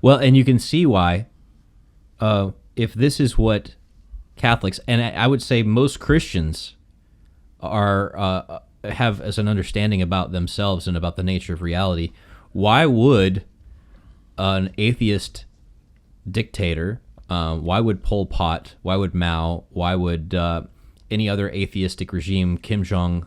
Well, and you can see why, if this is what Catholics, and I would say most Christians are have as an understanding about themselves and about the nature of reality, why would an atheist dictator, why would Pol Pot, why would Mao, why would any other atheistic regime, Kim Jong,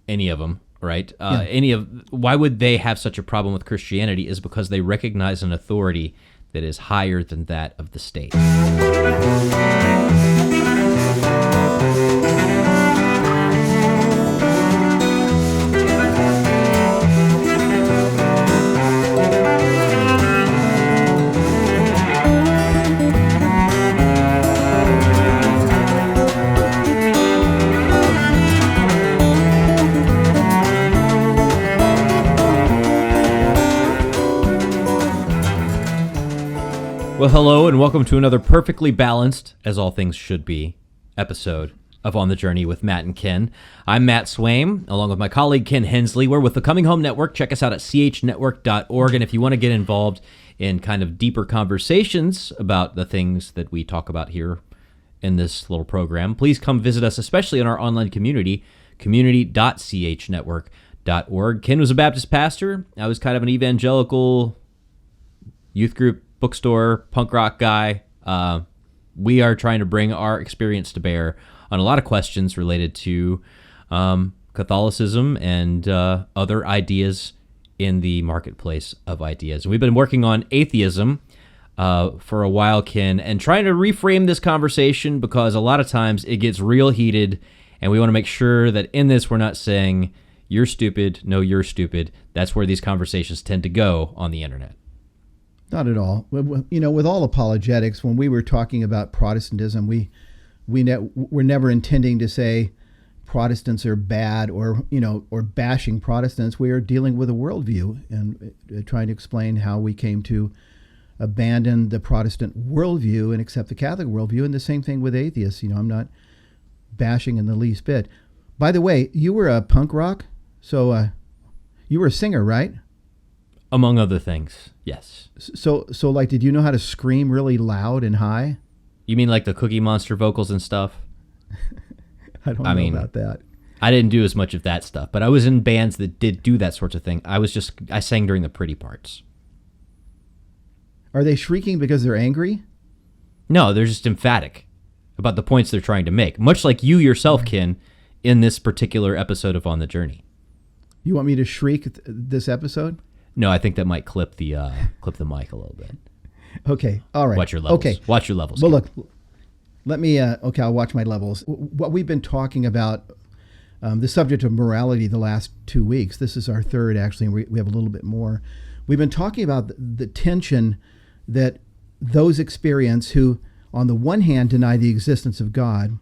any of them, right? Why would they have such a problem with Christianity is because they recognize an authority that is higher than that of the state. Well, hello, and welcome to another perfectly balanced, as all things should be, episode of On the Journey with Matt and Ken. I'm Matt Swaim, along with my colleague Ken Hensley. We're with the Coming Home Network. Check us out at chnetwork.org, and if you want to get involved in kind of deeper conversations about the things that we talk about here in this little program, please come visit us, especially in our online community, community.chnetwork.org. Ken was a Baptist pastor. I was kind of an evangelical youth group bookstore, punk rock guy. We are trying to bring our experience to bear on a lot of questions related to Catholicism and other ideas in the marketplace of ideas. We've been working on atheism for a while, Ken, and trying to reframe this conversation because a lot of times it gets real heated, and we want to make sure that in this we're not saying, you're stupid, no, you're stupid. That's where these conversations tend to go on the internet. Not at all. You know, with all apologetics, when we were talking about Protestantism, we're never intending to say Protestants are bad or bashing Protestants. We are dealing with a worldview and trying to explain how we came to abandon the Protestant worldview and accept the Catholic worldview. And the same thing with atheists. You know, I'm not bashing in the least bit. By the way, you were a punk rock, so you were a singer, right? Among other things, yes. So like, did you know how to scream really loud and high? You mean like the Cookie Monster vocals and stuff? I don't know about that. I didn't do as much of that stuff, but I was in bands that did do that sort of thing. I sang during the pretty parts. Are they shrieking because they're angry? No, they're just emphatic about the points they're trying to make, much like you yourself, Ken, in this particular episode of On the Journey. You want me to shriek this episode? No, I think that might clip the mic a little bit. Okay, all right. Watch your levels. Okay. Watch your levels. Well, look, let me, I'll watch my levels. What we've been talking about, the subject of morality the last 2 weeks, this is our third actually, and we have a little bit more. We've been talking about the tension that those experience who, on the one hand, deny the existence of God,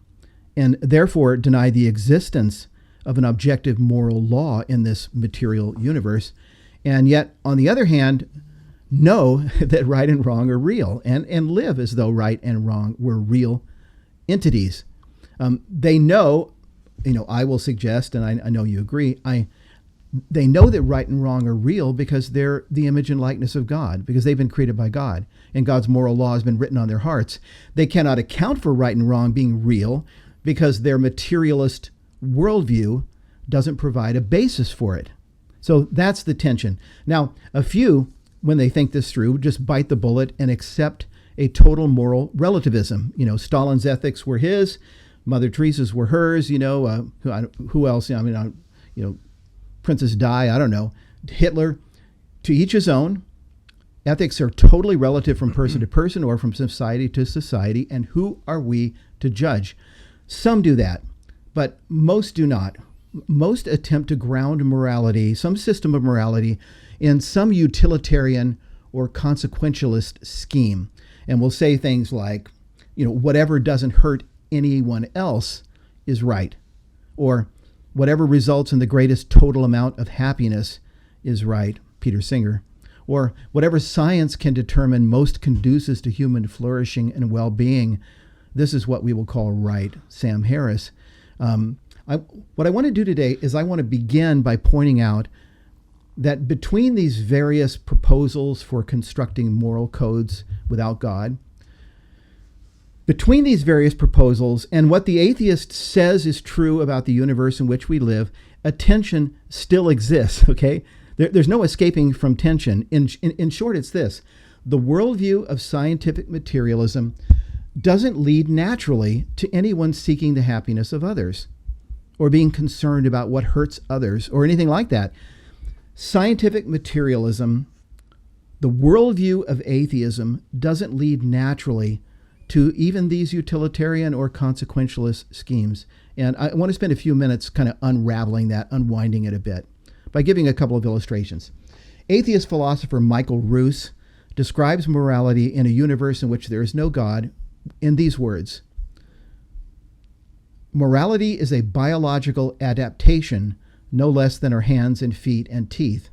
and therefore deny the existence of an objective moral law in this material universe, and yet, on the other hand, know that right and wrong are real and live as though right and wrong were real entities. They know, I will suggest, and I know you agree, they know that right and wrong are real because they're the image and likeness of God, because they've been created by God, and God's moral law has been written on their hearts. They cannot account for right and wrong being real because their materialist worldview doesn't provide a basis for it. So that's the tension. Now, a few, when they think this through, just bite the bullet and accept a total moral relativism. Stalin's ethics were his, Mother Teresa's were hers. Who else? Princess Di. I don't know. Hitler. To each his own. Ethics are totally relative from person to person or from society to society. And who are we to judge? Some do that, but most do not. Most attempt to ground morality, some system of morality, in some utilitarian or consequentialist scheme. And will say things like, whatever doesn't hurt anyone else is right. Or whatever results in the greatest total amount of happiness is right, Peter Singer. Or whatever science can determine most conduces to human flourishing and well-being, this is what we will call right, Sam Harris. What I want to do today is I want to begin by pointing out that between these various proposals for constructing moral codes without God, between these various proposals and what the atheist says is true about the universe in which we live, a tension still exists, okay? There's no escaping from tension. In short, it's this. The worldview of scientific materialism doesn't lead naturally to anyone seeking the happiness of others or being concerned about what hurts others or anything like that. Scientific materialism, the worldview of atheism, doesn't lead naturally to even these utilitarian or consequentialist schemes. And I want to spend a few minutes kind of unraveling that, unwinding it a bit, by giving a couple of illustrations. Atheist philosopher Michael Roos describes morality in a universe in which there is no God in these words: morality is a biological adaptation, no less than our hands and feet and teeth.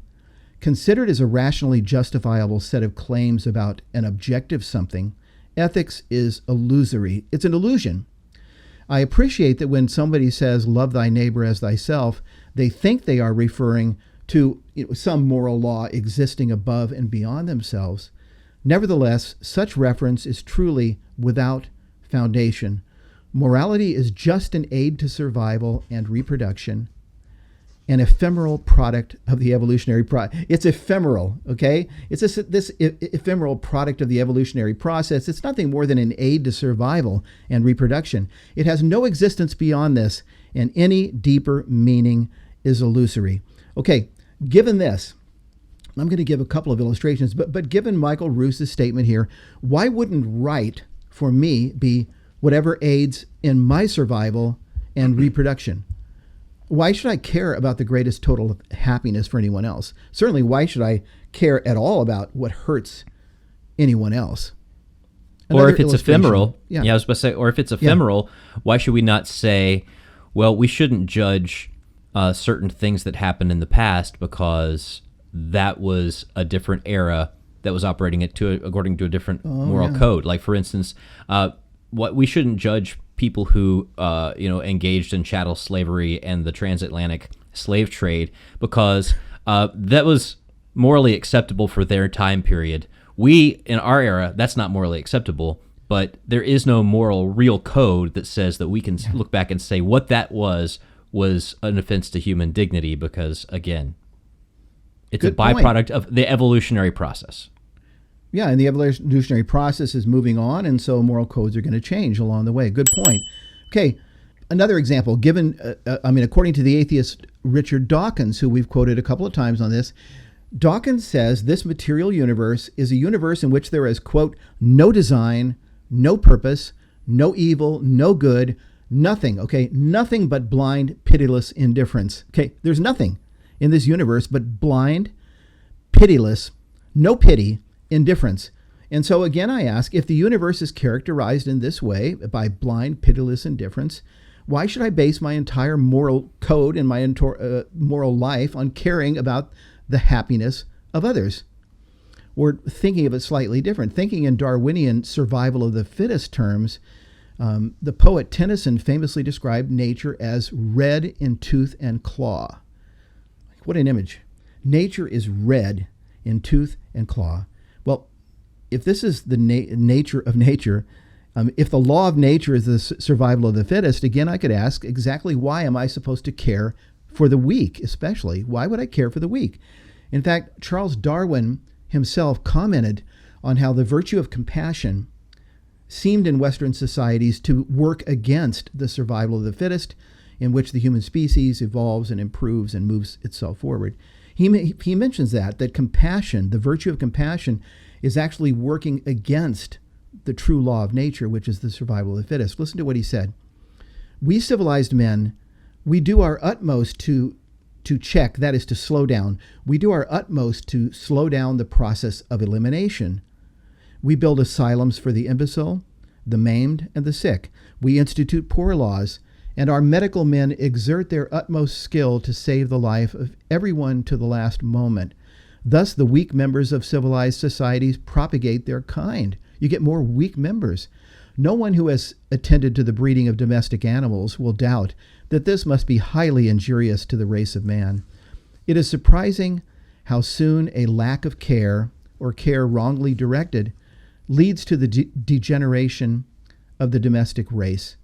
Considered as a rationally justifiable set of claims about an objective something, ethics is illusory. It's an illusion. I appreciate that when somebody says, love thy neighbor as thyself, they think they are referring to some moral law existing above and beyond themselves. Nevertheless, such reference is truly without foundation. Morality is just an aid to survival and reproduction, an ephemeral product of the evolutionary process. It's ephemeral, okay? It's this ephemeral product of the evolutionary process. It's nothing more than an aid to survival and reproduction. It has no existence beyond this, and any deeper meaning is illusory. Okay, given this, I'm going to give a couple of illustrations, but given Michael Roos's statement here, why wouldn't right for me be whatever aids in my survival and reproduction? Why should I care about the greatest total of happiness for anyone else? Certainly, why should I care at all about what hurts anyone else? Or if it's ephemeral, I was about to say, or if it's ephemeral, why should we not say, well, we shouldn't judge certain things that happened in the past because that was a different era that was operating according to a different moral code. Like, for instance, what we shouldn't judge people who engaged in chattel slavery and the transatlantic slave trade because that was morally acceptable for their time period. We, in our era, that's not morally acceptable, but there is no moral real code that says that we can look back and say what that was an offense to human dignity because, again, it's a byproduct of the evolutionary process. Yeah, and the evolutionary process is moving on, and so moral codes are going to change along the way. Good point. Okay, another example, according to the atheist Richard Dawkins, who we've quoted a couple of times on this, Dawkins says this material universe is a universe in which there is, quote, no design, no purpose, no evil, no good, nothing, okay, nothing but blind, pitiless indifference. Okay, there's nothing in this universe but blind, pitiless, no pity, indifference. And so again, I ask, if the universe is characterized in this way by blind, pitiless indifference, why should I base my entire moral code and my moral life on caring about the happiness of others? Or thinking of it slightly different, thinking in Darwinian survival of the fittest terms, the poet Tennyson famously described nature as red in tooth and claw. What an image. Nature is red in tooth and claw. Well, if this is the nature of nature, if the law of nature is the survival of the fittest, again, I could ask exactly why am I supposed to care for the weak, especially? Why would I care for the weak? In fact, Charles Darwin himself commented on how the virtue of compassion seemed in Western societies to work against the survival of the fittest, in which the human species evolves and improves and moves itself forward. He mentions that compassion, the virtue of compassion, is actually working against the true law of nature, which is the survival of the fittest. Listen to what he said. We civilized men, we do our utmost to check, that is to slow down. We do our utmost to slow down the process of elimination. We build asylums for the imbecile, the maimed, and the sick. We institute poor laws, and our medical men exert their utmost skill to save the life of everyone to the last moment. Thus, the weak members of civilized societies propagate their kind. You get more weak members. No one who has attended to the breeding of domestic animals will doubt that this must be highly injurious to the race of man. It is surprising how soon a lack of care or care wrongly directed leads to the degeneration of the domestic race.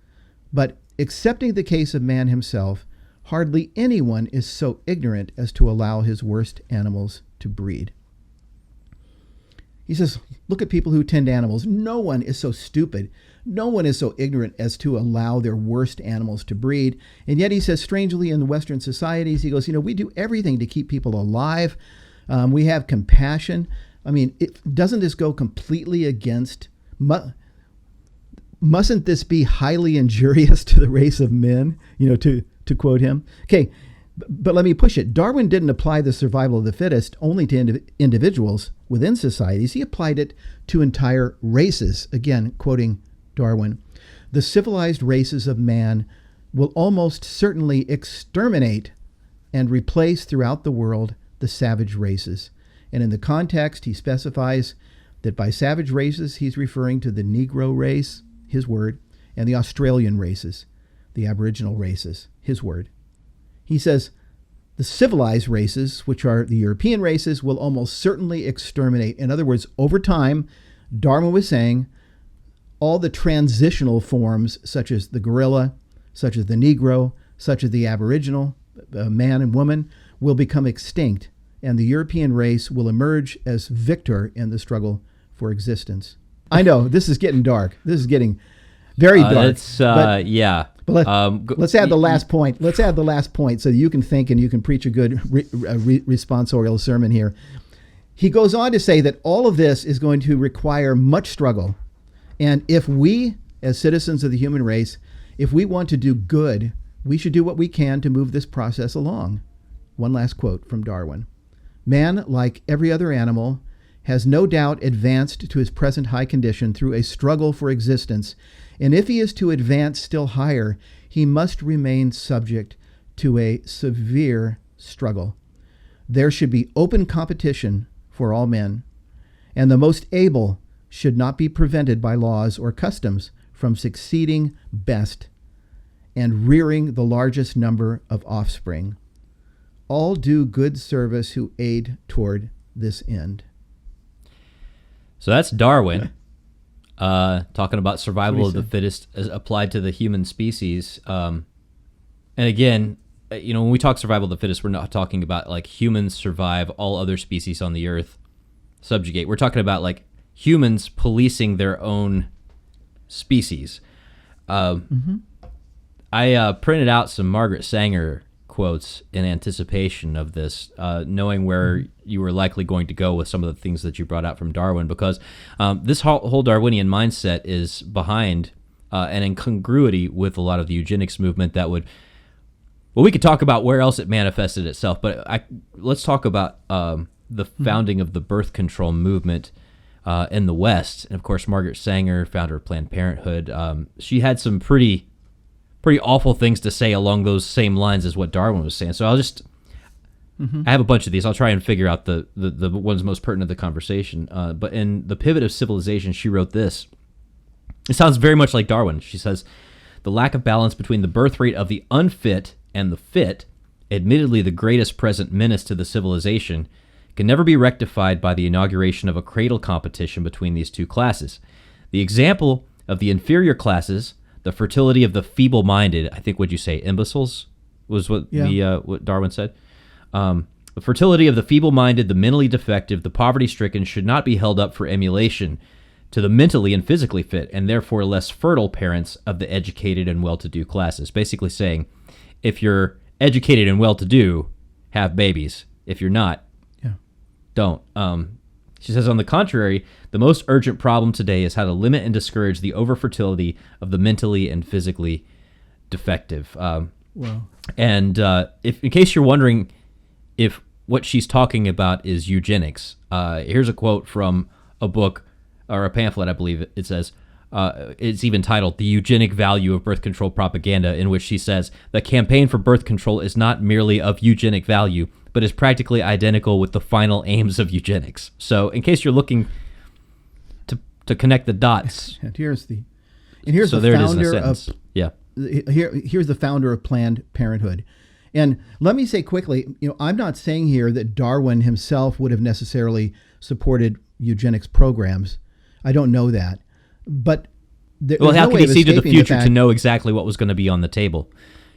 But excepting the case of man himself, hardly anyone is so ignorant as to allow his worst animals to breed. He says, look at people who tend animals. No one is so stupid. No one is so ignorant as to allow their worst animals to breed. And yet he says, strangely, in Western societies, he goes, we do everything to keep people alive. We have compassion. I mean, doesn't this go completely against, mustn't this be highly injurious to the race of men, to quote him? Okay, but let me push it. Darwin didn't apply the survival of the fittest only to individuals within societies. He applied it to entire races. Again, quoting Darwin, the civilized races of man will almost certainly exterminate and replace throughout the world the savage races. And in the context, he specifies that by savage races, he's referring to the Negro race, his word, and the Australian races, the Aboriginal races, his word. He says, the civilized races, which are the European races, will almost certainly exterminate. In other words, over time, Darwin was saying, all the transitional forms, such as the gorilla, such as the Negro, such as the Aboriginal, man and woman, will become extinct, and the European race will emerge as victor in the struggle for existence. I know, this is getting dark. This is getting very dark. Yeah. But let's add the last point. Let's add the last point so that you can think and you can preach a good responsorial sermon here. He goes on to say that all of this is going to require much struggle. And if we, as citizens of the human race, if we want to do good, we should do what we can to move this process along. One last quote from Darwin. Man, like every other animal, has no doubt advanced to his present high condition through a struggle for existence. And if he is to advance still higher, he must remain subject to a severe struggle. There should be open competition for all men, and the most able should not be prevented by laws or customs from succeeding best and rearing the largest number of offspring. All do good service who aid toward this end. So that's Darwin talking about survival of the fittest as applied to the human species. And again, when we talk survival of the fittest, we're not talking about like humans survive, all other species on the earth subjugate. We're talking about like humans policing their own species. I printed out some Margaret Sanger quotes in anticipation of this, knowing where you were likely going to go with some of the things that you brought out from Darwin, because this whole Darwinian mindset is behind and in congruity with a lot of the eugenics movement that would, well, we could talk about where else it manifested itself, but let's talk about the founding of the birth control movement in the West. And of course, Margaret Sanger, founder of Planned Parenthood, she had some pretty awful things to say along those same lines as what Darwin was saying. So I'll just, I have a bunch of these. I'll try and figure out the ones most pertinent to the conversation. But in The Pivot of Civilization, she wrote this. It sounds very much like Darwin. She says, the lack of balance between the birth rate of the unfit and the fit, admittedly the greatest present menace to the civilization, can never be rectified by the inauguration of a cradle competition between these two classes. The example of the inferior classes, the fertility of the feeble-minded, I think, would you say imbeciles was what what Darwin said? The fertility of the feeble-minded, the mentally defective, the poverty-stricken should not be held up for emulation to the mentally and physically fit, and therefore less fertile parents of the educated and well-to-do classes. Basically saying, if you're educated and well-to-do, have babies. If you're not, don't. She says, on the contrary, the most urgent problem today is how to limit and discourage the over-fertility of the mentally and physically defective. And if, in case you're wondering if what she's talking about is eugenics, here's a quote from a book, or a pamphlet, I believe it says. It's even titled The Eugenic Value of Birth Control Propaganda, in which she says, the campaign for birth control is not merely of eugenic value, but is practically identical with the final aims of eugenics. So in case you're looking to connect the dots. And here's the founder of Yeah. Here's the founder of Planned Parenthood. And let me say quickly, I'm not saying here that Darwin himself would have necessarily supported eugenics programs. I don't know that. But well, how could he see to the future to know exactly what was going to be on the table?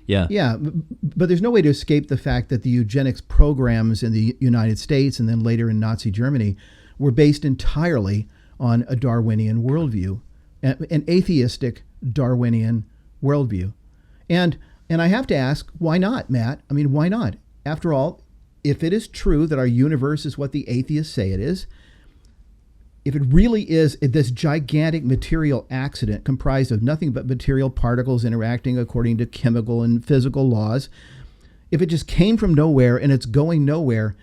Yeah. Yeah, but there's no way to escape the fact that the eugenics programs in the United States and then later in Nazi Germany were based entirely on a Darwinian worldview, an atheistic Darwinian worldview. And I have to ask, why not, Matt? I mean, why not? After all, if it is true that our universe is what the atheists say it is, if it really is this gigantic material accident comprised of nothing but material particles interacting according to chemical and physical laws, if it just came from nowhere and it's going nowhere,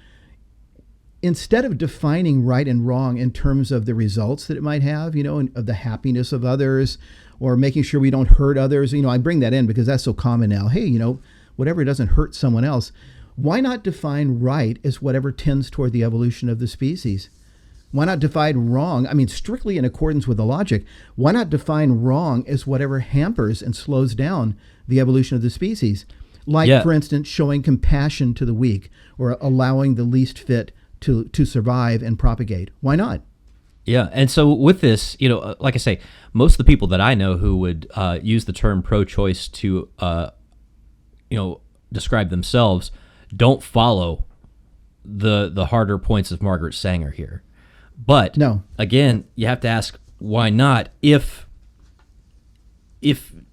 instead of defining right and wrong in terms of the results that it might have, and of the happiness of others, or making sure we don't hurt others, I bring that in because that's so common now. Hey, whatever doesn't hurt someone else, why not define right as whatever tends toward the evolution of the species? Why not define wrong? I mean, strictly in accordance with the logic, why not define wrong as whatever hampers and slows down the evolution of the species? Like, for instance, showing compassion to the weak or allowing the least fit to survive and propagate. Why not? Yeah, and so with this, like I say, most of the people that I know who would use the term pro-choice to, describe themselves don't follow the harder points of Margaret Sanger here. But no. Again, you have to ask why not? If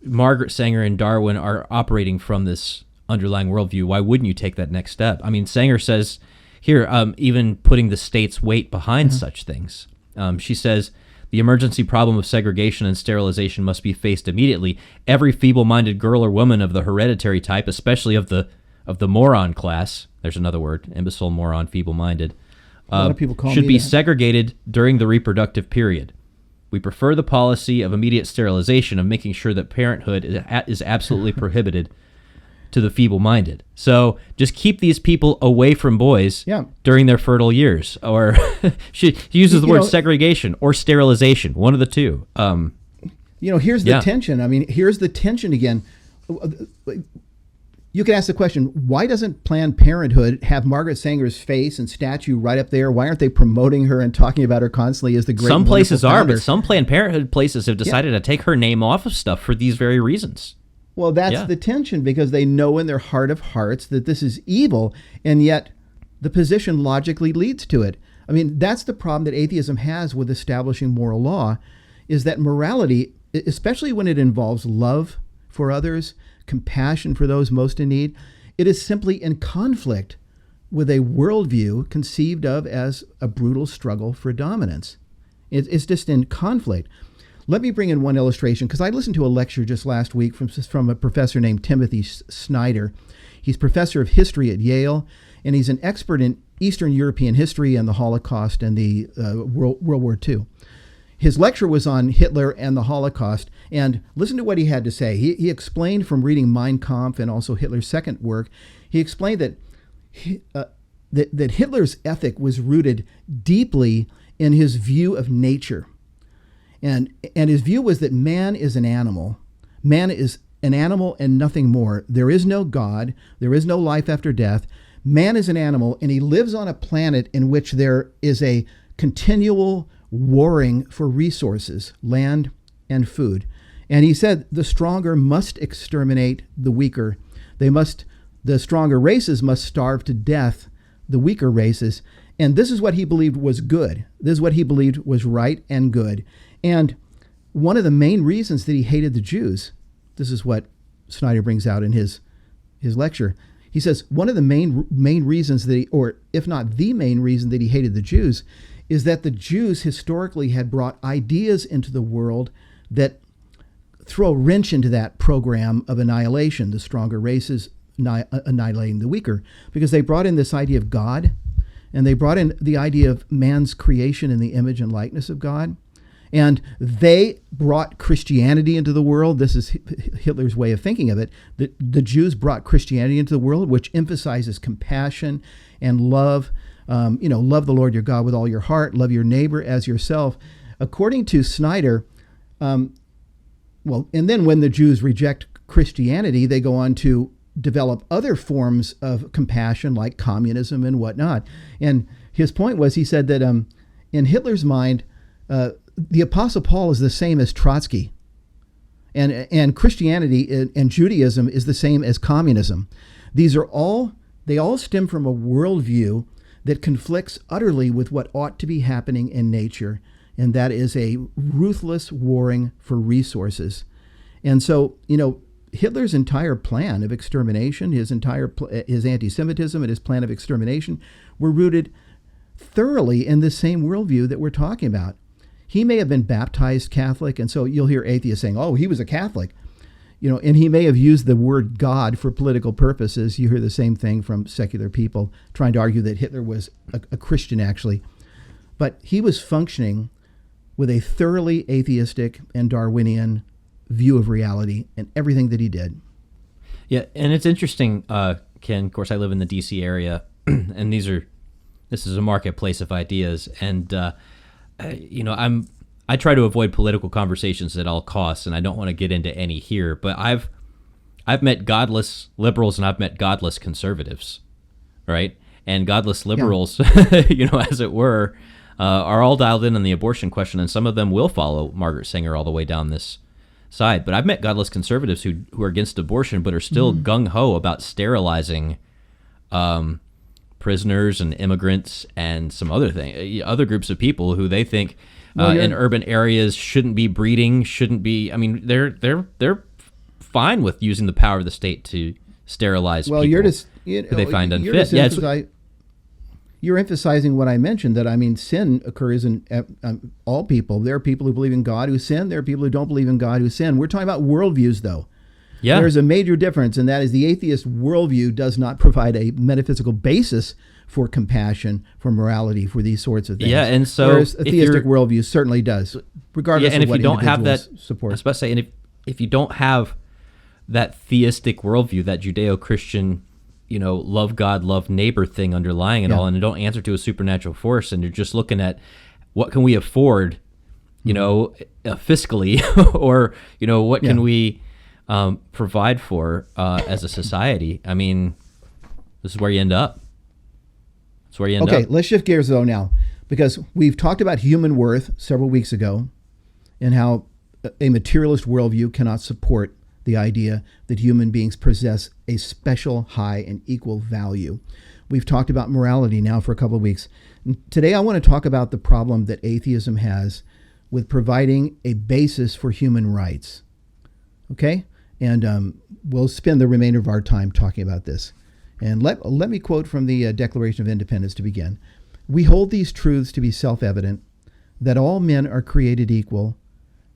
Margaret Sanger and Darwin are operating from this underlying worldview, why wouldn't you take that next step? I mean, Sanger says here, even putting the state's weight behind such things. She says, the emergency problem of segregation and sterilization must be faced immediately. Every feeble-minded girl or woman of the hereditary type, especially of the moron class, there's another word, imbecile, moron, feeble-minded, a lot of people call should me be that. segregated during the reproductive period. We prefer the policy of immediate sterilization, of making sure that parenthood is absolutely prohibited to the feeble-minded. So just keep these people away from boys during their fertile years. Or she uses the word segregation or sterilization, one of the two. Here's the tension. I mean, here's the tension again. You can ask the question, why doesn't Planned Parenthood have Margaret Sanger's face and statue right up there? Why aren't they promoting her and talking about her constantly as the great Some places are, founder? but some Planned Parenthood places have decided to take her name off of stuff for these very reasons. Well, that's the tension, because they know in their heart of hearts that this is evil, and yet the position logically leads to it. I mean, that's the problem that atheism has with establishing moral law, is that morality, especially when it involves love for others, compassion for those most in need, it is simply in conflict with a worldview conceived of as a brutal struggle for dominance. It's just in conflict. Let me bring in one illustration, because I listened to a lecture just last week from a professor named Timothy Snyder. He's professor of history at Yale, and he's an expert in Eastern European history and the Holocaust and the World War II. His lecture was on Hitler and the Holocaust, and listen to what he had to say. He explained from reading Mein Kampf and also Hitler's second work, he explained that Hitler's ethic was rooted deeply in his view of nature. And his view was that man is an animal. Man is an animal and nothing more. There is no God. There is no life after death. Man is an animal, and he lives on a planet in which there is a continual warring for resources, land and food. And he said the stronger must exterminate the weaker. The stronger races must starve to death the weaker races. And this is what he believed was good. This is what he believed was right and good. And one of the main reasons that he hated the Jews, this is what Snyder brings out in his lecture. He says one of the main reasons that or if not the main reason that he hated the Jews, is that the Jews historically had brought ideas into the world that throw a wrench into that program of annihilation, the stronger races annihilating the weaker, because they brought in this idea of God, and they brought in the idea of man's creation in the image and likeness of God. And they brought Christianity into the world. This is Hitler's way of thinking of it. The Jews brought Christianity into the world, which emphasizes compassion and love. Love the Lord your God with all your heart. Love your neighbor as yourself. According to Snyder, and then when the Jews reject Christianity, they go on to develop other forms of compassion like communism and whatnot. And his point was, he said that in Hitler's mind, the Apostle Paul is the same as Trotsky. And Christianity and Judaism is the same as communism. They all stem from a worldview that conflicts utterly with what ought to be happening in nature, and that is a ruthless warring for resources. And so, Hitler's entire plan of extermination, his anti-Semitism and his plan of extermination were rooted thoroughly in the same worldview that we're talking about. He may have been baptized Catholic, and so you'll hear atheists saying, oh, he was a Catholic. And he may have used the word God for political purposes. You hear the same thing from secular people trying to argue that Hitler was a Christian, actually. But he was functioning with a thoroughly atheistic and Darwinian view of reality and everything that he did. Yeah, and it's interesting, Ken. Of course, I live in the D.C. area, and this is a marketplace of ideas, and I try to avoid political conversations at all costs, and I don't want to get into any here. But I've met godless liberals and I've met godless conservatives, right? And godless liberals, as it were, are all dialed in on the abortion question, and some of them will follow Margaret Sanger all the way down this side. But I've met godless conservatives who are against abortion but are still gung-ho about sterilizing prisoners and immigrants and some other groups of people who they think in urban areas shouldn't be breeding, shouldn't be. I mean, they're fine with using the power of the state to sterilize people who they find unfit. You're emphasizing what I mentioned, that sin occurs in all people. There are people who believe in God who sin. There are people who don't believe in God who sin. We're talking about worldviews, though. Yeah. There's a major difference, and that is the atheist worldview does not provide a metaphysical basis for compassion, for morality, for these sorts of things. Yeah, and so whereas a theistic worldview certainly does, regardless of what individuals support. I was about to say, and if you don't have that theistic worldview, that Judeo-Christian, love God, love neighbor thing underlying it all, and you don't answer to a supernatural force, and you're just looking at what can we afford, fiscally, or what can we provide for as a society. I mean, this is where you end up. That's where you end up. Okay, let's shift gears though now, because we've talked about human worth several weeks ago and how a materialist worldview cannot support the idea that human beings possess a special, high, and equal value. We've talked about morality now for a couple of weeks. And today I want to talk about the problem that atheism has with providing a basis for human rights. Okay? And we'll spend the remainder of our time talking about this. And let me quote from the Declaration of Independence to begin. We hold these truths to be self-evident, that all men are created equal,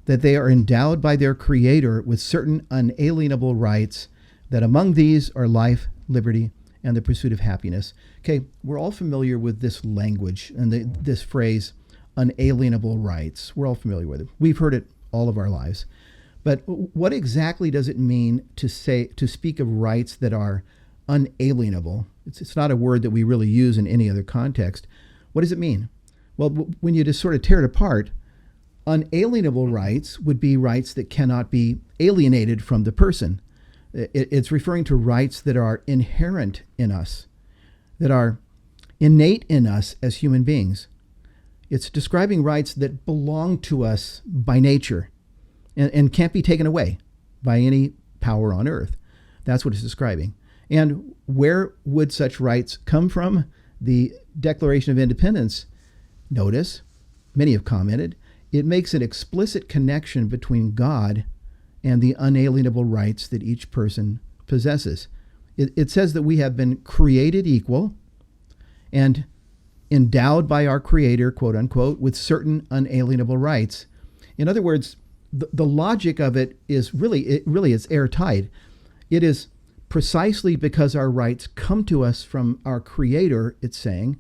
that they are endowed by their Creator with certain unalienable rights, that among these are life, liberty, and the pursuit of happiness. Okay, we're all familiar with this language and this phrase, unalienable rights. We're all familiar with it. We've heard it all of our lives. But what exactly does it mean to speak of rights that are unalienable? It's not a word that we really use in any other context. What does it mean? Well, when you just sort of tear it apart, unalienable rights would be rights that cannot be alienated from the person. It's referring to rights that are inherent in us, that are innate in us as human beings. It's describing rights that belong to us by nature and can't be taken away by any power on earth. That's what it's describing. And where would such rights come from? The Declaration of Independence, notice, many have commented, it makes an explicit connection between God and the unalienable rights that each person possesses. It says that we have been created equal and endowed by our Creator, quote unquote, with certain unalienable rights. In other words, the logic of it is really it's airtight. It is precisely because our rights come to us from our Creator, it's saying,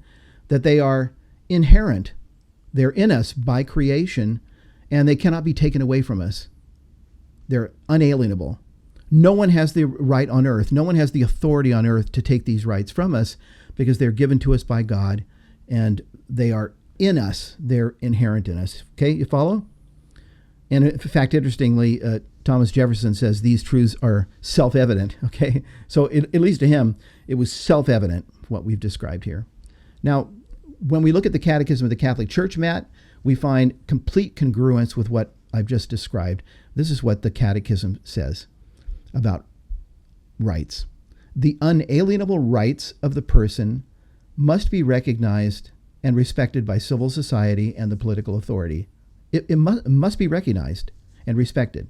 that they are inherent. They're in us by creation, and they cannot be taken away from us. They're unalienable. No one has the right on earth, no one has the authority on earth to take these rights from us because they're given to us by God, and they are in us. They're inherent in us. Okay, you follow? And in fact, interestingly, Thomas Jefferson says these truths are self-evident, okay? So at least to him, it was self-evident, what we've described here. Now, when we look at the Catechism of the Catholic Church, Matt, we find complete congruence with what I've just described. This is what the Catechism says about rights. The unalienable rights of the person must be recognized and respected by civil society and the political authority. It must be recognized and respected.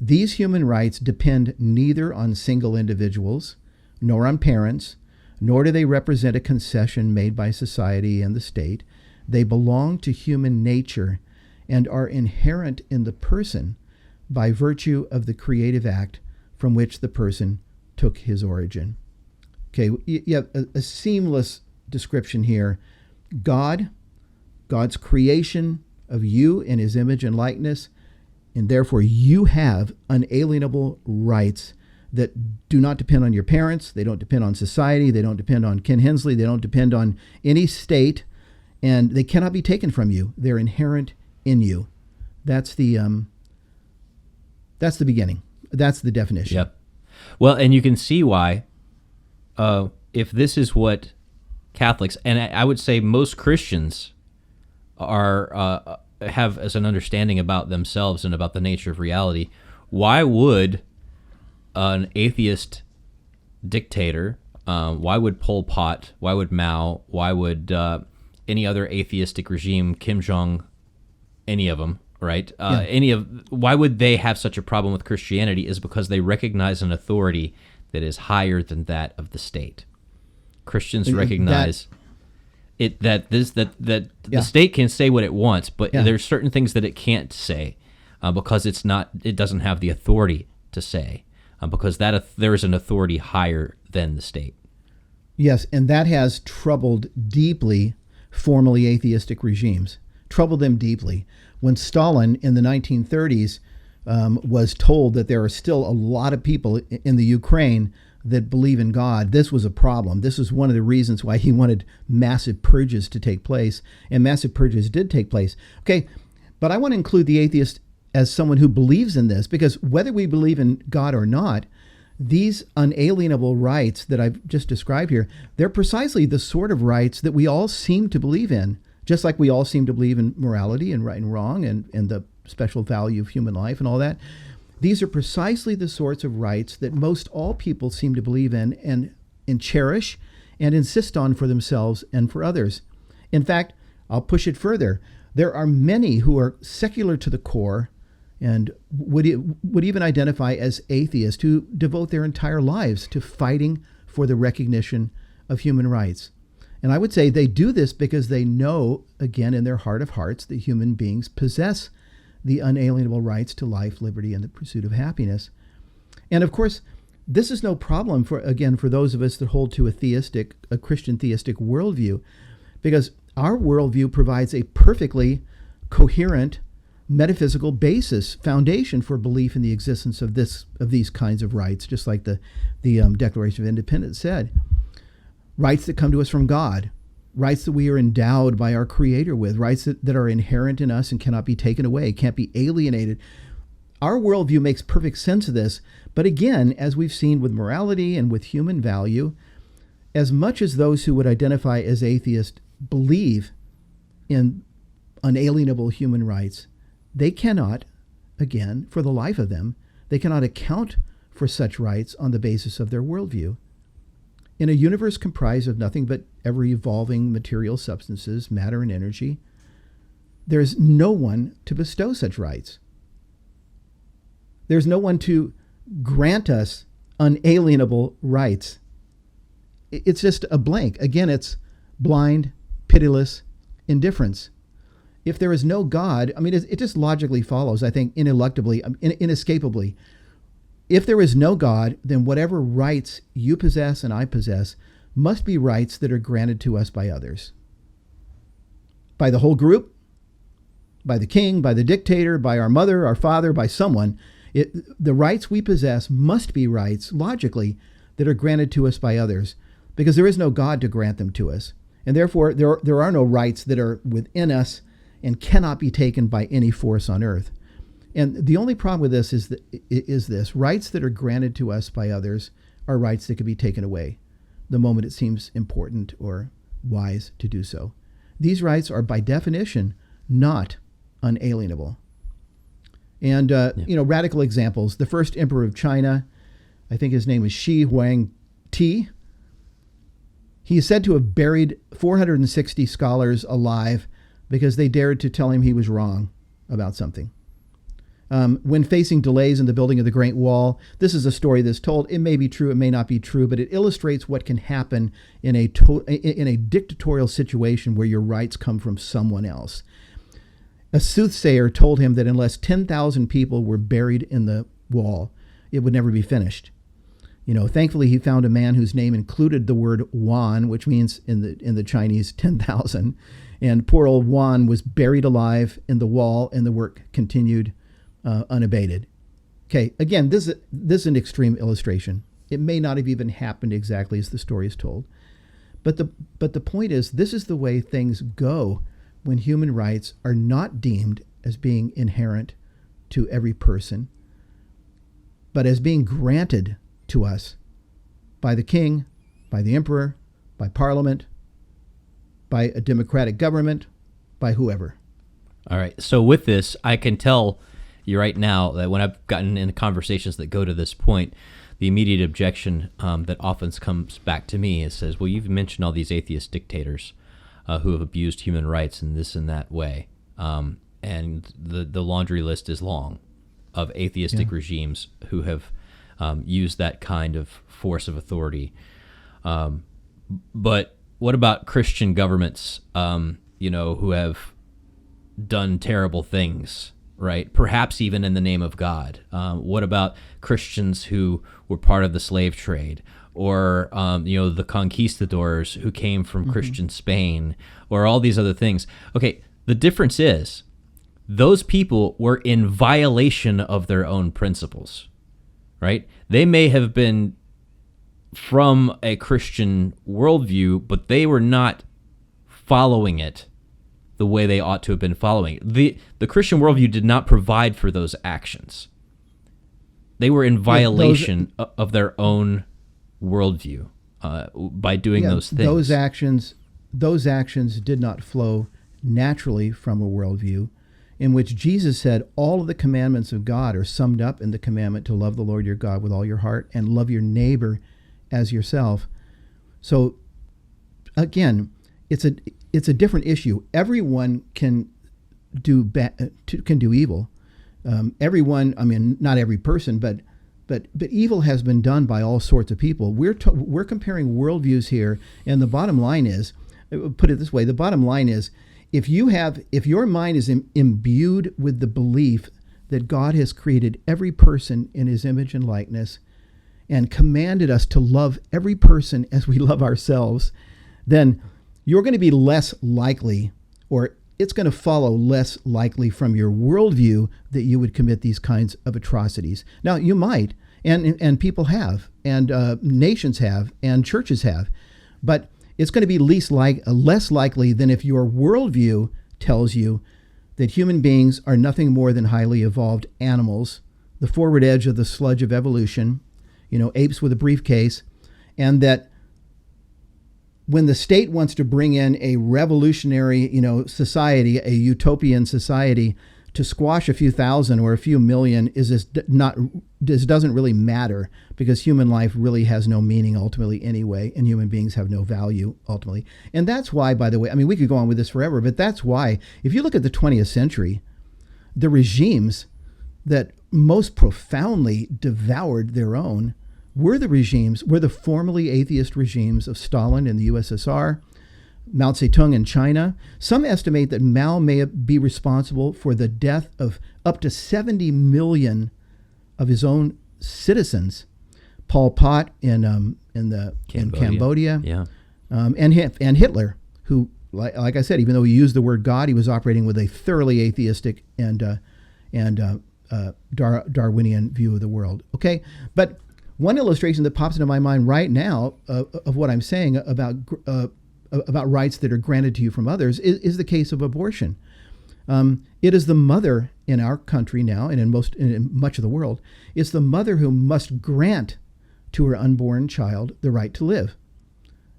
These human rights depend neither on single individuals, nor on parents, nor do they represent a concession made by society and the state. They belong to human nature and are inherent in the person by virtue of the creative act from which the person took his origin. Okay, you have a seamless description here. God's creation of you in his image and likeness, and therefore you have unalienable rights that do not depend on your parents, they don't depend on society, they don't depend on Ken Hensley, they don't depend on any state, and they cannot be taken from you. They're inherent in you. That's the beginning. That's the definition. Yep. Well, and you can see why, if this is what Catholics, and I would say most Christians are have as an understanding about themselves and about the nature of reality, why would an atheist dictator, why would Pol Pot, why would Mao, why would any other atheistic regime, Kim Jong, any of them, right? Why would they have such a problem with Christianity is because they recognize an authority that is higher than that of the state. Christians recognize the state can say what it wants, but there's certain things that it can't say because it doesn't have the authority to say because there is an authority higher than the state. Yes, and that has troubled deeply formerly atheistic regimes. Troubled them deeply. When Stalin in the 1930s was told that there are still a lot of people in the Ukraine that believe in God, this was a problem. This was one of the reasons why he wanted massive purges to take place, and massive purges did take place. Okay, but I want to include the atheist as someone who believes in this, because whether we believe in God or not, these unalienable rights that I've just described here, they're precisely the sort of rights that we all seem to believe in, just like we all seem to believe in morality and right and wrong and the special value of human life and all that. These are precisely the sorts of rights that most all people seem to believe in and cherish and insist on for themselves and for others. In fact, I'll push it further. There are many who are secular to the core and would even identify as atheists who devote their entire lives to fighting for the recognition of human rights. And I would say they do this because they know, again, in their heart of hearts, that human beings possess the unalienable rights to life, liberty, and the pursuit of happiness. And of course, this is no problem for those of us that hold to a Christian theistic worldview, because our worldview provides a perfectly coherent metaphysical basis, foundation for belief in the existence of these kinds of rights, just like the Declaration of Independence said. Rights that come to us from God, rights that we are endowed by our Creator with, rights that are inherent in us and cannot be taken away, can't be alienated. Our worldview makes perfect sense of this, but again, as we've seen with morality and with human value, as much as those who would identify as atheists believe in unalienable human rights, they cannot, again, for the life of them, they cannot account for such rights on the basis of their worldview. In a universe comprised of nothing but ever-evolving material substances, matter and energy, there is no one to bestow such rights. There's no one to grant us unalienable rights. It's just a blank. Again, it's blind, pitiless indifference. If there is no God, I mean, it just logically follows, I think, inescapably. If there is no God, then whatever rights you possess and I possess must be rights that are granted to us by others. By the whole group, by the king, by the dictator, by our mother, our father, by someone. The rights we possess must be rights, logically, that are granted to us by others, because there is no God to grant them to us. And therefore, there are no rights that are within us and cannot be taken by any force on earth. And the only problem with this is this: rights that are granted to us by others are rights that can be taken away the moment it seems important or wise to do so. These rights are by definition not unalienable. And, radical examples. The first emperor of China, I think his name was Shi Huangti. He is said to have buried 460 scholars alive because they dared to tell him he was wrong about something. When facing delays in the building of the Great Wall, this is a story that's told. It may be true, it may not be true, but it illustrates what can happen in a dictatorial situation where your rights come from someone else. A soothsayer told him that unless 10,000 people were buried in the wall, it would never be finished. Thankfully, he found a man whose name included the word Wan, which means in the Chinese 10,000. And poor old Wan was buried alive in the wall, and the work continued unabated. Okay, again, this is an extreme illustration. It may not have even happened exactly as the story is told. But the point is, this is the way things go when human rights are not deemed as being inherent to every person, but as being granted to us by the king, by the emperor, by parliament, by a democratic government, by whoever. All right. So with this, I can tell you right now that when I've gotten into conversations that go to this point, the immediate objection that often comes back to me is says, well, you've mentioned all these atheist dictators who have abused human rights in this and that way. And the laundry list is long of atheistic regimes who have used that kind of force of authority. But what about Christian governments, who have done terrible things, right? Perhaps even in the name of God. What about Christians who were part of the slave trade? Or, the conquistadors who came from Christian Spain, or all these other things. Okay, the difference is those people were in violation of their own principles, right? They may have been from a Christian worldview, but they were not following it the way they ought to have been following it. The Christian worldview did not provide for those actions. They were in violation of their own worldview by doing those things. Those actions did not flow naturally from a worldview in which Jesus said all of the commandments of God are summed up in the commandment to love the Lord your God with all your heart and love your neighbor as yourself. So again, it's a different issue. Everyone can do evil. Everyone, not every person, but evil has been done by all sorts of people. We're comparing worldviews here, and the bottom line is, put it this way: the bottom line is, if your mind is imbued with the belief that God has created every person in His image and likeness, and commanded us to love every person as we love ourselves, then you're going to be less likely, or it's going to follow less likely from your worldview that you would commit these kinds of atrocities. Now, you might, and people have, and nations have, and churches have, but it's going to be less likely than if your worldview tells you that human beings are nothing more than highly evolved animals, the forward edge of the sludge of evolution, apes with a briefcase, and that when the state wants to bring in a revolutionary, society, a utopian society, to squash a few thousand or a few million doesn't really matter, because human life really has no meaning ultimately anyway, and human beings have no value ultimately. And that's why, by the way, we could go on with this forever, but that's why, if you look at the 20th century, the regimes that most profoundly devoured their own were the formerly atheist regimes of Stalin in the USSR, Mao Zedong in China. Some estimate that Mao may be responsible for the death of up to 70 million of his own citizens. Pol Pot in Cambodia, and Hitler, who, like I said, even though he used the word God, he was operating with a thoroughly atheistic and Darwinian view of the world. Okay, but one illustration that pops into my mind right now of what I'm saying about rights that are granted to you from others is the case of abortion. It is the mother in our country now, and in much of the world, it's the mother who must grant to her unborn child the right to live.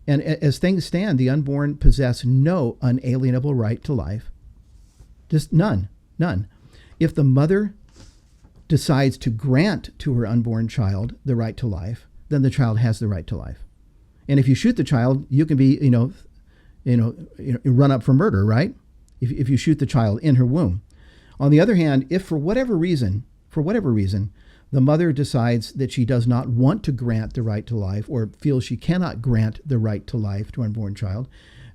And as things stand, the unborn possess no unalienable right to life. Just none. If the mother decides to grant to her unborn child the right to life, then the child has the right to life. And if you shoot the child, you can be, run up for murder, right? If you shoot the child in her womb. On the other hand, if for whatever reason, the mother decides that she does not want to grant the right to life, or feels she cannot grant the right to life to an unborn child,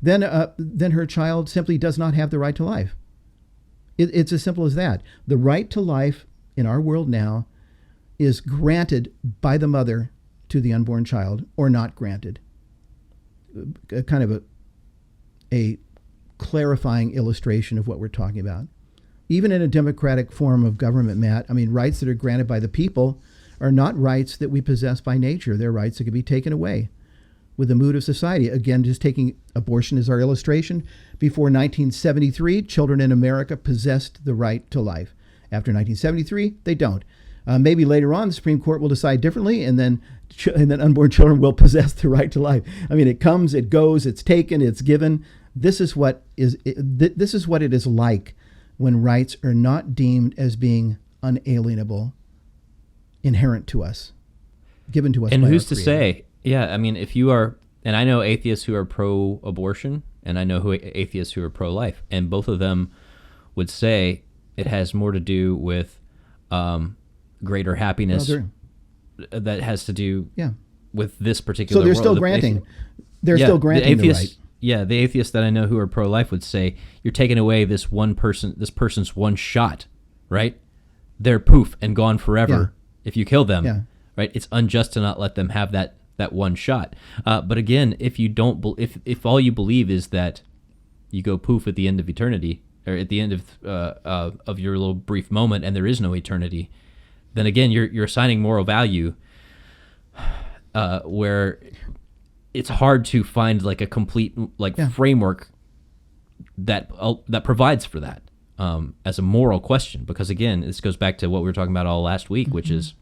then her child simply does not have the right to life. It's as simple as that. The right to life in our world now is granted by the mother to the unborn child, or not granted. Kind of a clarifying illustration of what we're talking about. Even in a democratic form of government, Matt, rights that are granted by the people are not rights that we possess by nature. They're rights that can be taken away with the mood of society. Again, just taking abortion as our illustration. Before 1973, children in America possessed the right to life. After 1973, they don't. Maybe later on, the Supreme Court will decide differently, and then unborn children will possess the right to life. It comes, it goes, it's taken, it's given. This is what it is like when rights are not deemed as being unalienable, inherent to us, given to us. And by who's our to Creator. say? Yeah, if you are, and I know atheists who are pro-abortion, and I know atheists who are pro-life, and both of them would say it has more to do with greater happiness. That has to do with this particular. So they're world. still granting. They're still granting the right. Yeah, the atheists that I know who are pro-life would say you're taking away this person's one shot, right? They're poof and gone forever if you kill them, right? It's unjust to not let them have that one shot. But again, if you don't, if all you believe is that you go poof at the end of eternity, or at the end of your little brief moment, and there is no eternity, then again you're assigning moral value where it's hard to find like a complete framework that provides for that as a moral question. Because again, this goes back to what we were talking about all last week, which is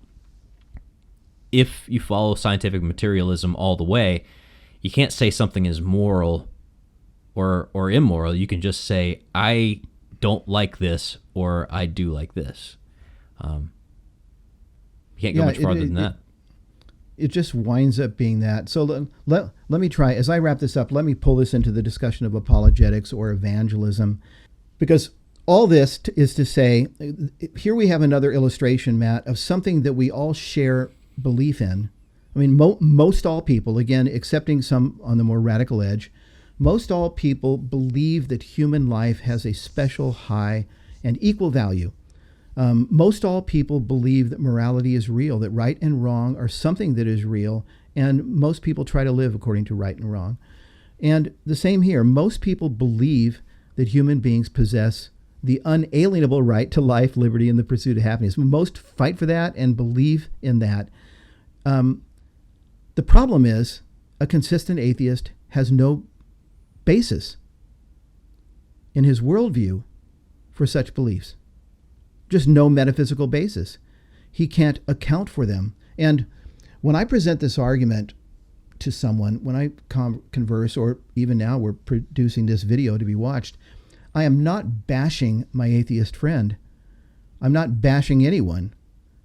if you follow scientific materialism all the way, you can't say something is moral or immoral. You can just say, I don't like this, or I do like this. You can't go much farther than that. It just winds up being that. So let me try, as I wrap this up, let me pull this into the discussion of apologetics or evangelism, because all this is to say, here we have another illustration, Matt, of something that we all share belief in. Most all people, again, excepting some on the more radical edge, most all people believe that human life has a special, high, and equal value. Most all people believe that morality is real, that right and wrong are something that is real, and most people try to live according to right and wrong. And the same here. Most people believe that human beings possess the unalienable right to life, liberty, and the pursuit of happiness. Most fight for that and believe in that. The problem is a consistent atheist has no basis in his worldview for such beliefs. Just no metaphysical basis. He can't account for them. And when I present this argument to someone, when I converse, or even now we're producing this video to be watched, I am not bashing my atheist friend. I'm not bashing anyone.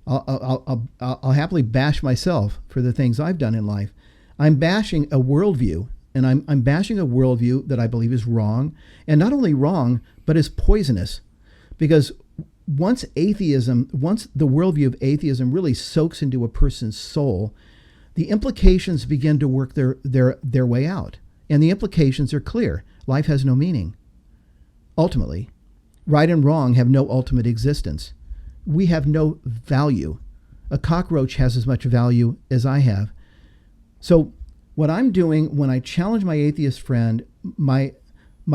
I'll happily bash myself for the things I've done in life. I'm bashing a worldview, and I'm bashing a worldview that I believe is wrong, and not only wrong, but is poisonous, because once the worldview of atheism really soaks into a person's soul, the implications begin to work their way out. And the implications are clear. Life has no meaning. Ultimately, right and wrong have no ultimate existence. We have no value. A cockroach has as much value as I have. So what I'm doing when I challenge my atheist friend, my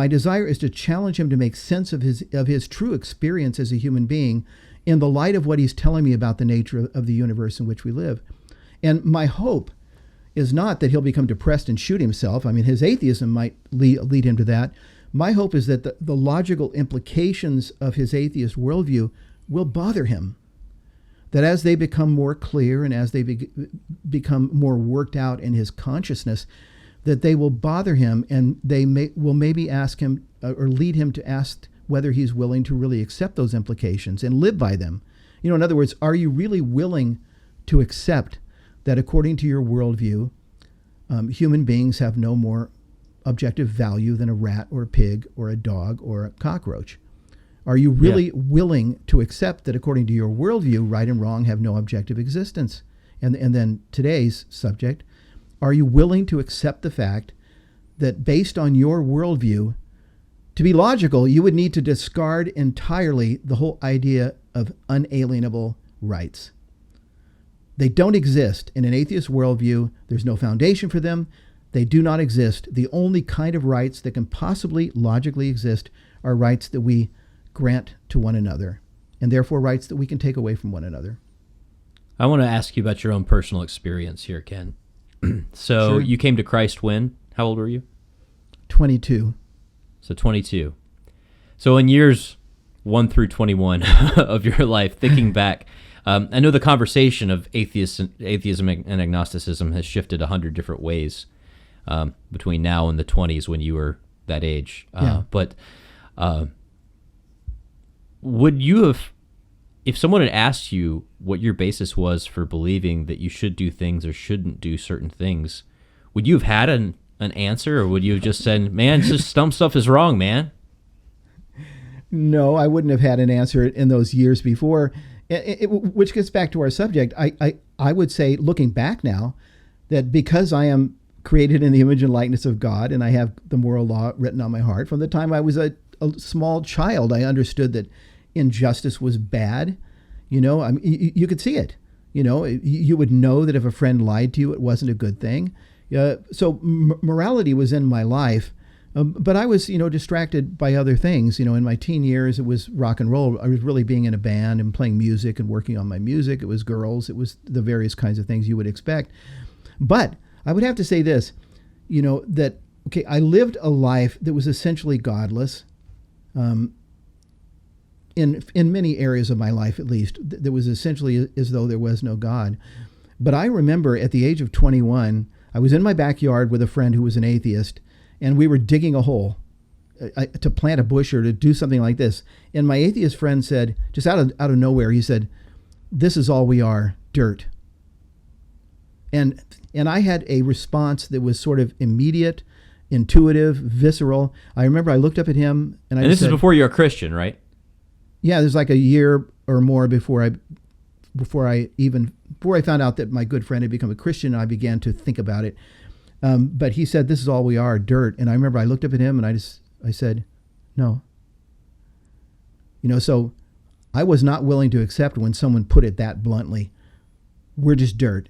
desire is to challenge him to make sense of his true experience as a human being in the light of what he's telling me about the nature of the universe in which we live. And my hope is not that he'll become depressed and shoot himself. His atheism might lead him to that. my hope is that the logical implications of his atheist worldview will bother him. That as they become more clear and as they become more worked out in his consciousness, that they will bother him, and they will maybe ask him or lead him to ask whether he's willing to really accept those implications and live by them. In other words, are you really willing to accept that according to your worldview, human beings have no more objective value than a rat or a pig or a dog or a cockroach? Are you really willing to accept that according to your worldview, right and wrong have no objective existence? And then today's subject, are you willing to accept the fact that based on your worldview, to be logical, you would need to discard entirely the whole idea of unalienable rights? They don't exist in an atheist worldview. There's no foundation for them. They do not exist. The only kind of rights that can possibly logically exist are rights that we grant to one another, and therefore rights that we can take away from one another. I want to ask you about your own personal experience here, Ken. So Sure. You came to Christ when? How old were you? 22. So 22. So in years 1 through 21 of your life, thinking back, I know the conversation of atheism and agnosticism has shifted 100 different ways between now and the 20s when you were that age. But would you have, if someone had asked you what your basis was for believing that you should do things or shouldn't do certain things, would you have had an answer, or would you have just said, man, just some stuff is wrong, man? No, I wouldn't have had an answer in those years before, which gets back to our subject. I would say, looking back now, that because I am created in the image and likeness of God, and I have the moral law written on my heart, from the time I was a small child, I understood that injustice was bad. I mean, you could see it. You would know that if a friend lied to you, it wasn't a good thing. So morality was in my life, but I was, distracted by other things. In my teen years, it was rock and roll. I was really being in a band and playing music and working on my music. It was girls. It was the various kinds of things you would expect. But I would have to say this, that, okay, I lived a life that was essentially godless. In many areas of my life, at least, there was essentially as though there was no God. But I remember at the age of 21, I was in my backyard with a friend who was an atheist, and we were digging a hole to plant a bush or to do something like this. And my atheist friend said, just out of nowhere, he said, "This is all we are, dirt." And I had a response that was sort of immediate, intuitive, visceral. I remember I looked up at him and this is before you're a Christian, right? Yeah, there's like a year or more before I found out that my good friend had become a Christian, and I began to think about it. But he said, "This is all we are, dirt." And I remember I looked up at him and I said, "No." So I was not willing to accept when someone put it that bluntly. We're just dirt.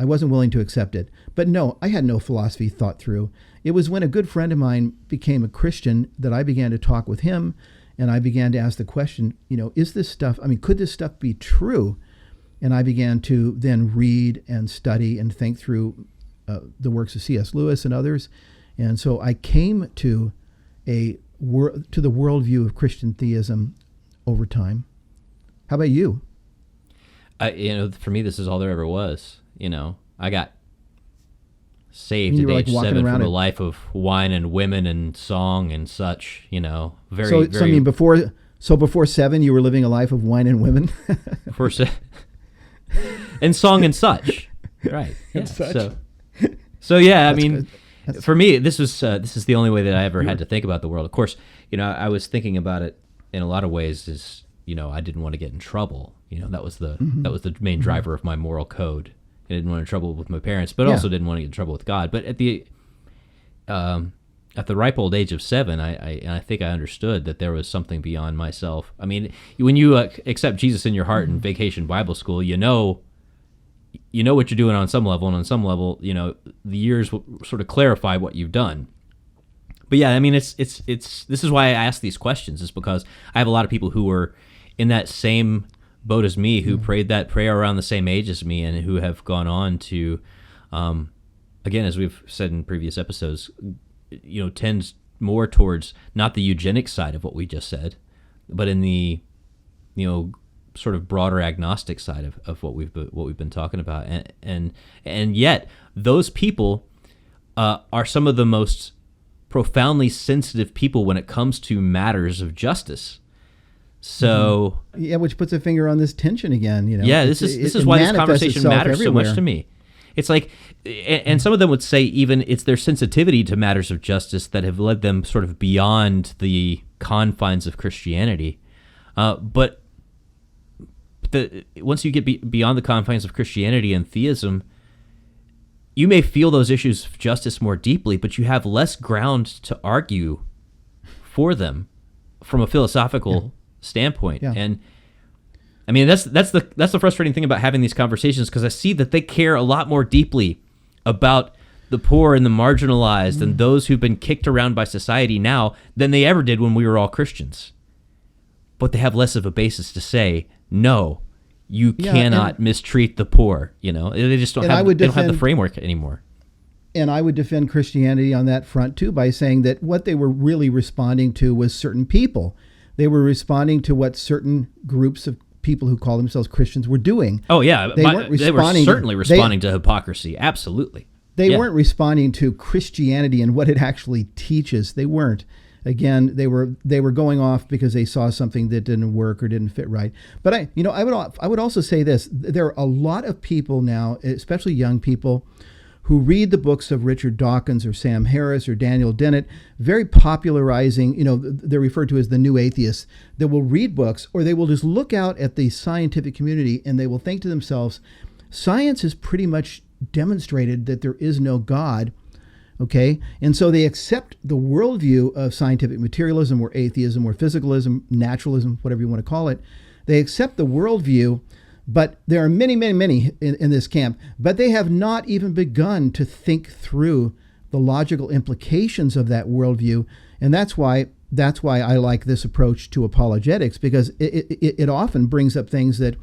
I wasn't willing to accept it. But no, I had no philosophy thought through. It was when a good friend of mine became a Christian that I began to talk with him, and I began to ask the question, is this stuff, could this stuff be true? And I began to then read and study and think through the works of C.S. Lewis and others. And so I came to the worldview of Christian theism over time. How about you? For me, this is all there ever was. I got saved at age 7 from a life of wine and women and song and such. Very. Before 7, you were living a life of wine and women. Before 7, and song and such, right? Yeah. So yeah. For me, this is the only way that I ever had to think about the world. Of course, I was thinking about it in a lot of ways. Is I didn't want to get in trouble. That was the main driver of my moral code. I didn't want to get in trouble with my parents, but also didn't want to get in trouble with God. But at the ripe old age of 7, I think I understood that there was something beyond myself. When you accept Jesus in your heart in Vacation Bible School, you know what you're doing on some level, and on some level, the years will sort of clarify what you've done. But yeah, it's this is why I ask these questions, is because I have a lot of people who were in that same boat as me, who prayed that prayer around the same age as me, and who have gone on to, again, as we've said in previous episodes, more towards not the eugenics side of what we just said, but in the, sort of broader agnostic side of what we've been talking about, and yet those people are some of the most profoundly sensitive people when it comes to matters of justice. So yeah, which puts a finger on this tension again. Yeah, this is why this conversation matters so much to me. It's like, and some of them would say even it's their sensitivity to matters of justice that have led them sort of beyond the confines of Christianity. But once you get beyond the confines of Christianity and theism, you may feel those issues of justice more deeply, but you have less ground to argue for them from a philosophical standpoint. Yeah. And I mean, that's the frustrating thing about having these conversations, because I see that they care a lot more deeply about the poor and the marginalized and those who've been kicked around by society now than they ever did when we were all Christians. But they have less of a basis to say, no, you cannot mistreat the poor. They just don't have the framework anymore. And I would defend Christianity on that front too by saying that what they were really responding to was certain people. They were responding to what certain groups of people who call themselves Christians were doing. Oh yeah, they were certainly responding to hypocrisy. Absolutely. They weren't responding to Christianity and what it actually teaches. They weren't. Again, they were going off because they saw something that didn't work or didn't fit right. But I would also say this: there are a lot of people now, especially young people, who read the books of Richard Dawkins or Sam Harris or Daniel Dennett, very popularizing. They're referred to as the new atheists. That will read books, or they will just look out at the scientific community and they will think to themselves, science has pretty much demonstrated that there is no God. Okay, and so they accept the worldview of scientific materialism or atheism or physicalism, naturalism, whatever you want to call it. They accept the worldview, but there are many, many, many in this camp, but they have not even begun to think through the logical implications of that worldview. And that's why I like this approach to apologetics, because it often brings up things that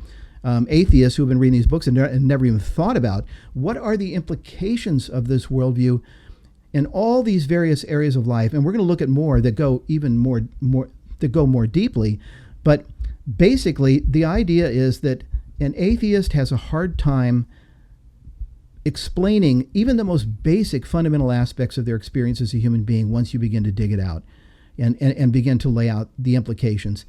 atheists who have been reading these books and never even thought about. What are the implications of this worldview in all these various areas of life? And we're going to look at more that go even more that go more deeply. But basically, the idea is that an atheist has a hard time explaining even the most basic fundamental aspects of their experience as a human being once you begin to dig it out and begin to lay out the implications.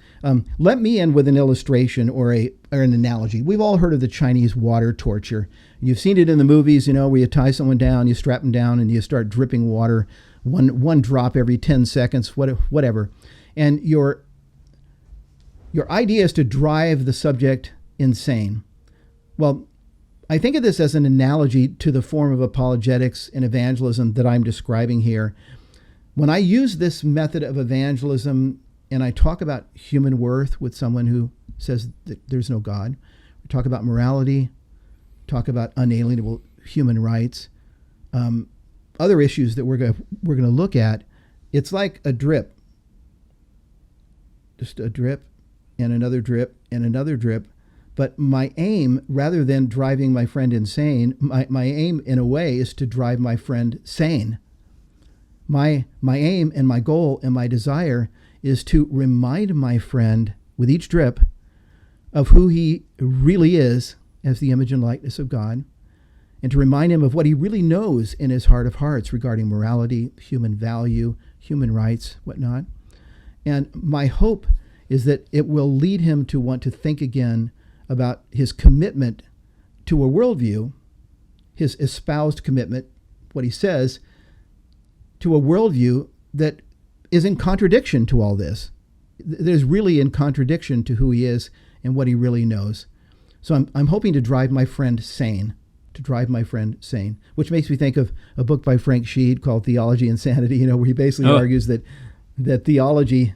Let me end with an illustration or an analogy. We've all heard of the Chinese water torture. You've seen it in the movies, where you tie someone down, you strap them down, and you start dripping water, one drop every 10 seconds, whatever. And your idea is to drive the subject insane. Well, I think of this as an analogy to the form of apologetics and evangelism that I'm describing here. When I use this method of evangelism and I talk about human worth with someone who says that there's no God, we talk about morality, talk about unalienable human rights, other issues that we're going to look at, it's like a drip. Just a drip and another drip and another drip. But my aim, rather than driving my friend insane, my aim in a way is to drive my friend sane. My aim and my goal and my desire is to remind my friend with each drip of who he really is as the image and likeness of God, and to remind him of what he really knows in his heart of hearts regarding morality, human value, human rights, whatnot. And my hope is that it will lead him to want to think again about his commitment to a worldview, his espoused commitment, what he says, to a worldview that is in contradiction to all this. There's really in contradiction to who he is and what he really knows. So I'm hoping to drive my friend sane, which makes me think of a book by Frank Sheed called Theology and Sanity, where he basically argues that theology,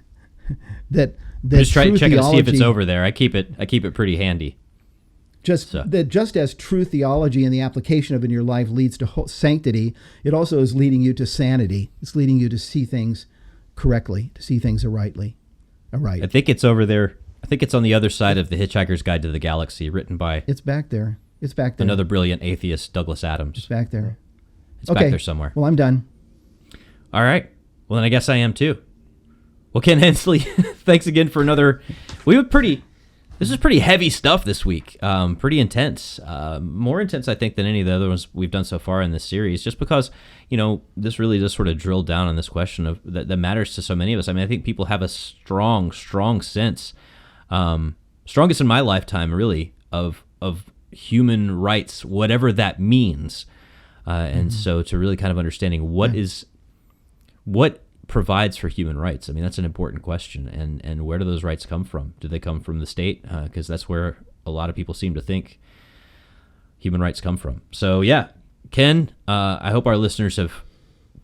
that just try checking to see if it's over there. I keep it pretty handy. Just as true theology and the application of it in your life leads to sanctity, it also is leading you to sanity. It's leading you to see things correctly, to see things rightly. I think it's over there. I think it's on the other side of The Hitchhiker's Guide to the Galaxy, written by... It's back there. Another brilliant atheist, Douglas Adams. It's back there. It's back there somewhere. Well, I'm done. All right. Well, then I guess I am too. Well, Ken Hensley, thanks again for another. This is pretty heavy stuff this week. Pretty intense. More intense, I think, than any of the other ones we've done so far in this series. Just because, this really just sort of drilled down on this question of that matters to so many of us. I mean, I think people have a strong sense, strongest in my lifetime, really, of human rights, whatever that means. And so, to really kind of understanding what provides for human rights. I mean, that's an important question. And where do those rights come from? Do they come from the state? Because that's where a lot of people seem to think human rights come from. So, yeah, Ken, I hope our listeners have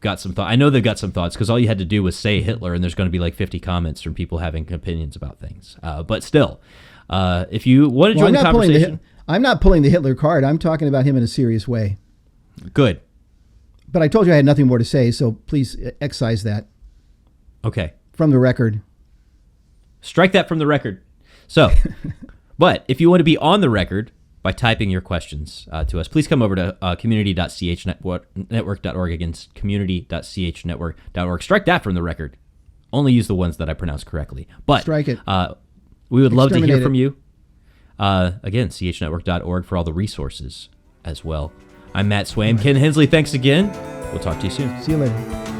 got some thoughts. I know they've got some thoughts because all you had to do was say Hitler, and there's going to be like 50 comments from people having opinions about things. But still, if you want to join the conversation. I'm not pulling the Hitler card. I'm talking about him in a serious way. Good. But I told you I had nothing more to say, so please excise that. Okay. From the record. Strike that from the record. So, but if you want to be on the record by typing your questions to us, please come over to community.chnetwork.org. Again, community.chnetwork.org. Strike that from the record. Only use the ones that I pronounce correctly. But strike it. We would love to hear from you. Again, chnetwork.org for all the resources as well. I'm Matt Swaim. Ken Hensley, thanks again. We'll talk to you soon. See you later.